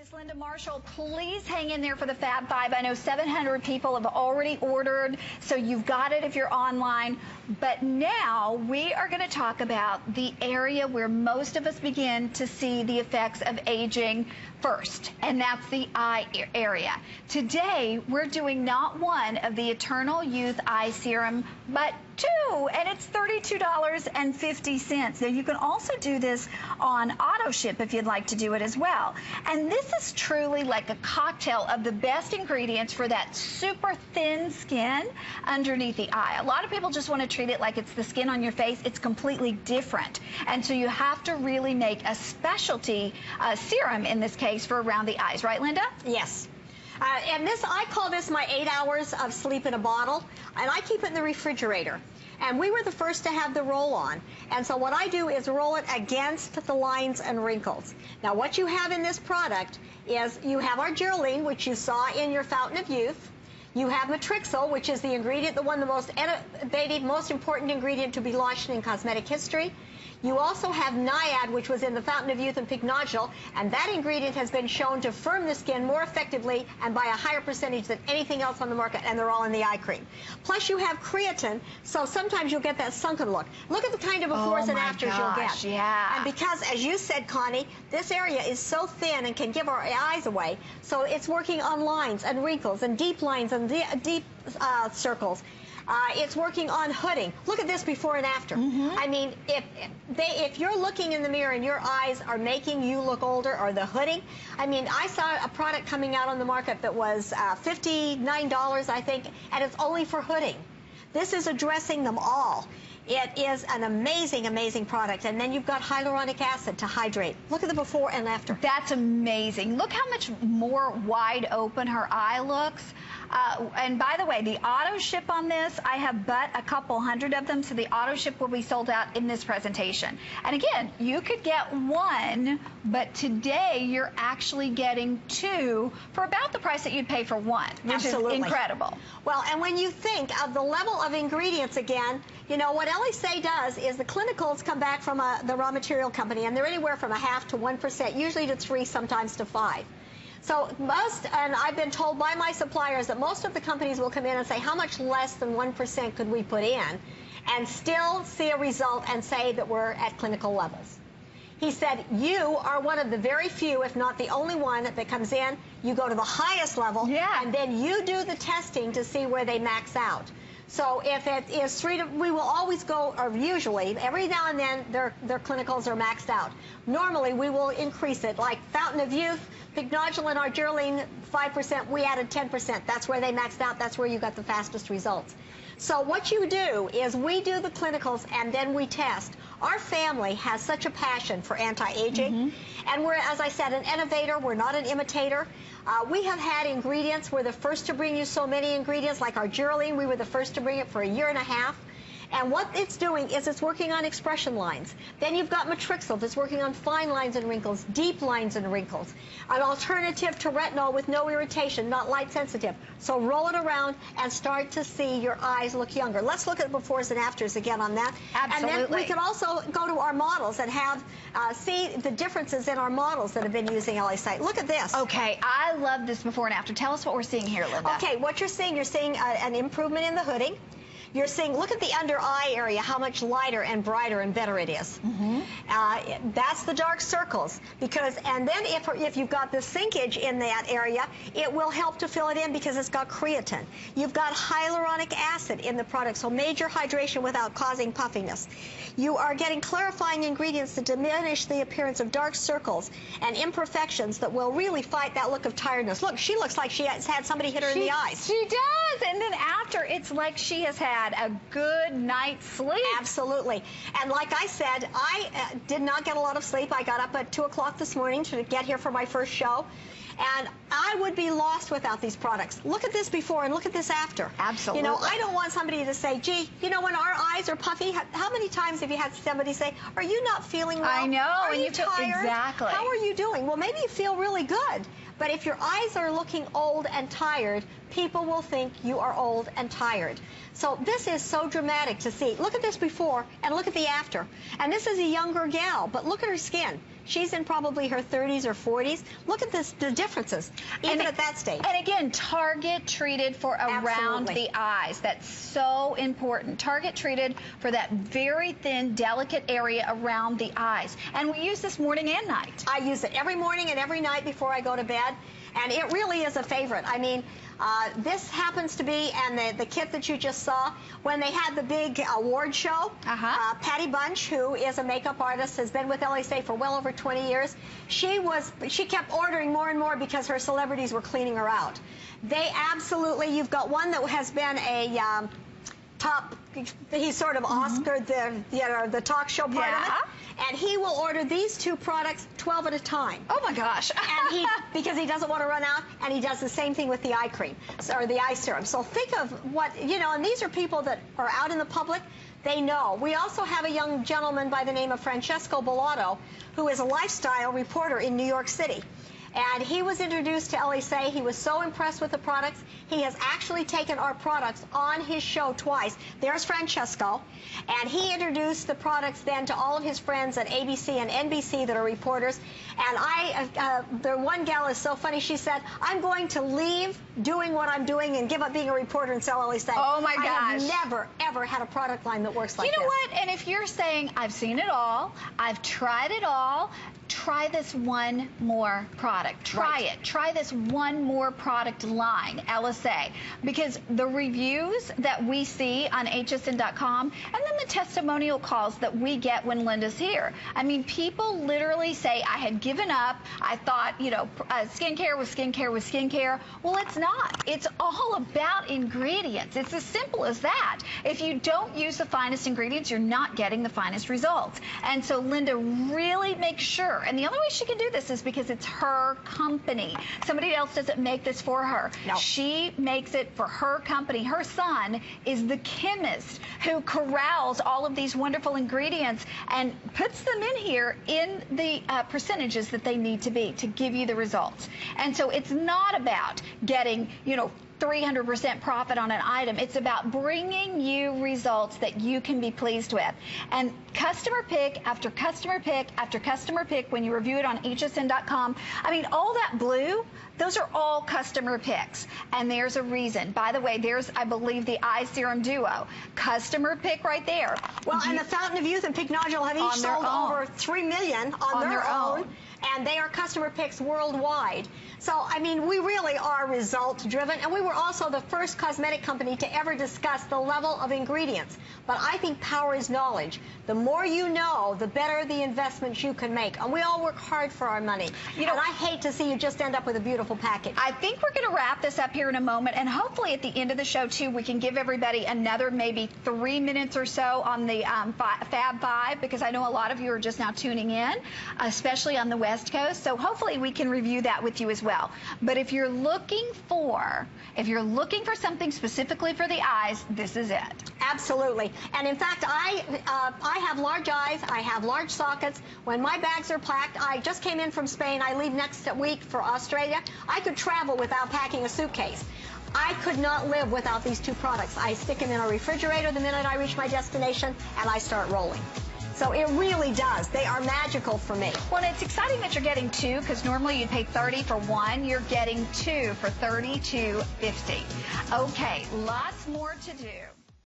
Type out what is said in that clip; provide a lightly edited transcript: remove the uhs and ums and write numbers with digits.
It's Linda Marshall. Please hang in there for the Fab Five. I know 700 people have already ordered, so you've got it if you're online. But now we are going to talk about the area where most of us begin to see the effects of aging first, and that's the eye area. Today, we're doing not one of the Eternal Youth Eye Serum, but two, and it's $32.50. Now, you can also do this on AutoShip if you'd like to do it as well. And this is truly like a cocktail of the best ingredients for that super thin skin underneath the eye. A lot of people just want to treat it like it's the skin on your face. It's completely different. And so you have to really make a specialty serum in this case for around the eyes. Right, Linda? Yes. And this, I call this my 8 hours of sleep in a bottle, and I keep it in the refrigerator. And we were the first to have the roll-on. And so what I do is roll it against the lines and wrinkles. Now, what you have in this product is you have our Geraldine, which you saw in your Fountain of Youth. You have Matrixyl, which is the ingredient, the most innovative, most important ingredient to be launched in cosmetic history. You also have Naiad, which was in the Fountain of Youth and Pink Nodule, and that ingredient has been shown to firm the skin more effectively and by a higher percentage than anything else on the market, and they're all in the eye cream. Plus, you have creatine, so sometimes you'll get that sunken look. Look at the kind of befores and afters you'll get. Yeah. And because, as you said, Connie, this area is so thin and can give our eyes away, so it's working on lines and wrinkles and deep lines and deep circles. It's working on hooding. Look at this before and after. I mean, if you're looking in the mirror and your eyes are making you look older, or the hooding, I mean, I saw a product coming out on the market that was $59, I think, and it's only for hooding. This is addressing them all. It is an amazing, amazing product. And then you've got hyaluronic acid to hydrate. Look at the before and after. That's amazing. Look how much more wide open her eye looks. And by the way, the auto ship on this, I have but a couple hundred of them, so the auto ship will be sold out in this presentation. And again, you could get one, but today you're actually getting two for about the price that you'd pay for one, which is incredible. Well, and when you think of the level of ingredients again, you know, what Elysee does is the clinicals come back from the raw material company, and they're anywhere from 0.5% to 1%, usually to 3%, sometimes to 5%. So most, and I've been told by my suppliers that most of the companies will come in and say, how much less than 1% could we put in, and still see a result and say that we're at clinical levels. He said, you are one of the very few, if not the only one, that comes in, you go to the highest level, and then you do the testing to see where they max out. So if it is we will always go, or usually, every now and then, their clinicals are maxed out. Normally, we will increase it, like Fountain of Youth, Pink Nodule, and our Geraldine, 5%, we added 10%. That's where they maxed out. That's where you got the fastest results. So what you do is we do the clinicals, and then we test. Our family has such a passion for anti-aging, and we're, as I said, an innovator. We're not an imitator. We have had ingredients. We're the first to bring you so many ingredients, like our Geraldine. We were the first to bring it for 1.5 years. And what it's doing is it's working on expression lines. Then you've got Matrixyl that's working on fine lines and wrinkles, deep lines and wrinkles. An alternative to retinol with no irritation, not light sensitive. So roll it around and start to see your eyes look younger. Let's look at befores and afters again on that. Absolutely. And then we can also go to our models and have see the differences in our models that have been using Elysee. Look at this. Okay, I love this before and after. Tell us what we're seeing here, Linda. Okay, what you're seeing an improvement in the hooding. You're seeing, look at the under eye area, how much lighter and brighter and better it is. That's the dark circles. And then if you've got the sinkage in that area, it will help to fill it in because it's got creatine. You've got hyaluronic acid in the product, so major hydration without causing puffiness. You are getting clarifying ingredients to diminish the appearance of dark circles and imperfections that will really fight that look of tiredness. Look, she looks like she has had somebody hit her in the eyes. She does, and then after, it's like she has had a good night's sleep. Absolutely. And like I said, I did not get a lot of sleep. I got up at 2 o'clock this morning to get here for my first show. And I would be lost without these products. Look at this before and look at this after. Absolutely. You know, I don't want somebody to say, gee, you know, when our eyes are puffy, how many times have you had somebody say, are you not feeling well? I know. Are and you tired? Exactly. How are you doing? Well, maybe you feel really good. But if your eyes are looking old and tired, people will think you are old and tired. So this is so dramatic to see. Look at this before and look at the after. And this is a younger gal, but look at her skin. She's in probably her 30s or 40s. Look at the differences, even at that stage. And again, target treated for around the eyes. That's so important. Target treated for that very thin, delicate area around the eyes. And we use this morning and night. I use it every morning and every night before I go to bed. And it really is a favorite. I mean, this happens to be, and the kit that you just saw, when they had the big award show, Patty Bunch, who is a makeup artist, has been with Elysee for well over 20 years. She kept ordering more and more because her celebrities were cleaning her out. They absolutely, you've got one that has been a top, he's sort of Oscar, the talk show part of it. And he will order these two products 12 at a time. Oh my gosh. And because he doesn't want to run out, and he does the same thing with the eye cream, or the eye serum. So think of what, and these are people that are out in the public. They know. We also have a young gentleman by the name of Francesco Bellato, who is a lifestyle reporter in New York City. And he was introduced to Elysee. He was so impressed with the products. He has actually taken our products on his show twice. There's Francesco. And he introduced the products then to all of his friends at ABC and NBC that are reporters. And the one gal is so funny. She said, I'm going to leave doing what I'm doing and give up being a reporter and sell Elysee. Oh, my gosh. I have never, ever had a product line that works like this. You know what? And if you're saying, I've seen it all, I've tried it all, try this one more product. Try it. Try this one more product line, Elysee. Because the reviews that we see on hsn.com and then the testimonial calls that we get when Linda's here. I mean, people literally say, I had given up. I thought, skincare was skincare was skincare. Well, it's not. It's all about ingredients. It's as simple as that. If you don't use the finest ingredients, you're not getting the finest results. And so Linda really makes sure. And the only way she can do this is because it's her company. Somebody else doesn't make this for her. No. She makes it for her company. Her son is the chemist who corrals all of these wonderful ingredients and puts them in here in the percentages that they need to be to give you the results. And so it's not about getting, 300% profit on an item. It's about bringing you results that you can be pleased with. And customer pick after customer pick after customer pick, when you review it on hsn.com, I mean, all that blue, those are all customer picks. And there's a reason. By the way, there's, I believe, the Eye Serum Duo. Customer pick right there. Well, and the Fountain of Youth and Pink Nodule have each sold over 3 million on their own. And they are customer picks worldwide. So, I mean, we really are result-driven, and we were also the first cosmetic company to ever discuss the level of ingredients. But I think power is knowledge. The more you know, the better the investments you can make. And we all work hard for our money. And I hate to see you just end up with a beautiful package. I think we're going to wrap this up here in a moment, and hopefully at the end of the show, too, we can give everybody another maybe 3 minutes or so on the Fab 5, because I know a lot of you are just now tuning in, especially on the West Coast. So hopefully we can review that with you as well. But if you're looking for something specifically for the eyes, this is it. Absolutely. And in fact, I have large eyes. I have large sockets. When my bags are packed, I just came in from Spain. I leave next week for Australia. I could travel without packing a suitcase. I could not live without these two products. I stick them in a refrigerator the minute I reach my destination, and I start rolling. So it really does. They are magical for me. Well, it's exciting that you're getting two, because normally you'd pay $30 for one. You're getting two for $32.50. Okay, lots more to do.